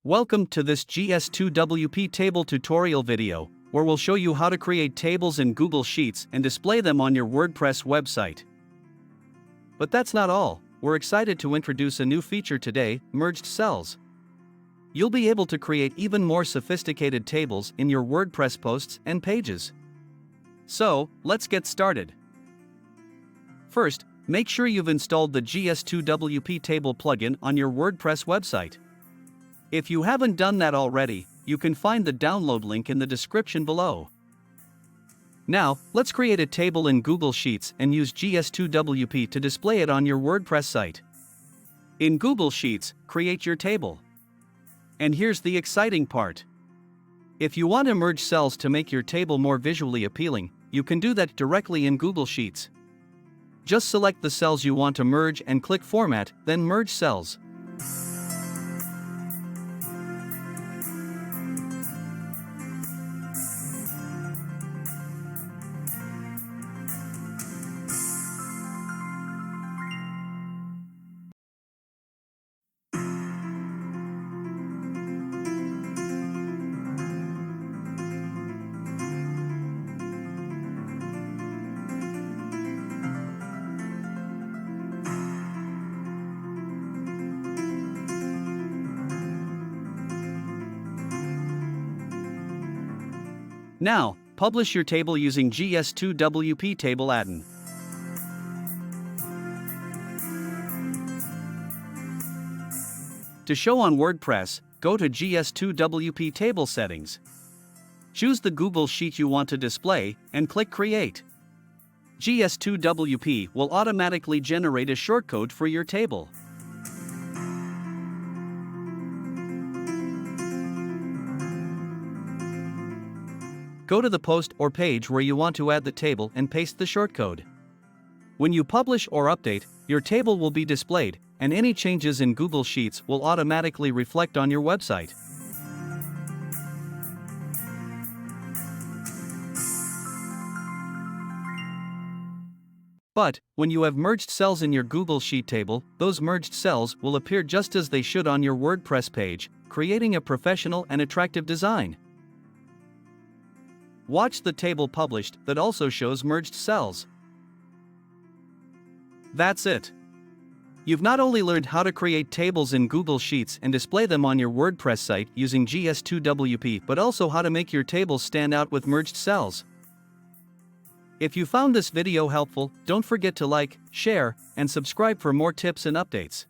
Welcome to this GS2WP table tutorial video, where we'll show you how to create tables in Google Sheets and display them on your WordPress website. But that's not all. We're excited to introduce a new feature today, merged cells. You'll be able to create even more sophisticated tables in your WordPress posts and pages. So, let's get started. First, make sure you've installed the GS2WP table plugin on your WordPress website. If you haven't done that already, you can find the download link in the description below. Now, let's create a table in Google Sheets and use GS2WP to display it on your WordPress site. In Google Sheets, create your table. And here's the exciting part. If you want to merge cells to make your table more visually appealing, you can do that directly in Google Sheets. Just select the cells you want to merge and click Format, then Merge Cells. Now, publish your table using GS2WP Table add-in. To show on WordPress, go to GS2WP Table Settings. Choose the Google Sheet you want to display, and click Create. GS2WP will automatically generate a shortcode for your table. Go to the post or page where you want to add the table and paste the shortcode. When you publish or update, your table will be displayed, and any changes in Google Sheets will automatically reflect on your website. But, when you have merged cells in your Google Sheet table, those merged cells will appear just as they should on your WordPress page, creating a professional and attractive design. Watch the table published that also shows merged cells. That's it. You've not only learned how to create tables in Google Sheets and display them on your WordPress site using GS2WP, but also how to make your tables stand out with merged cells. If you found this video helpful, don't forget to like, share, and subscribe for more tips and updates.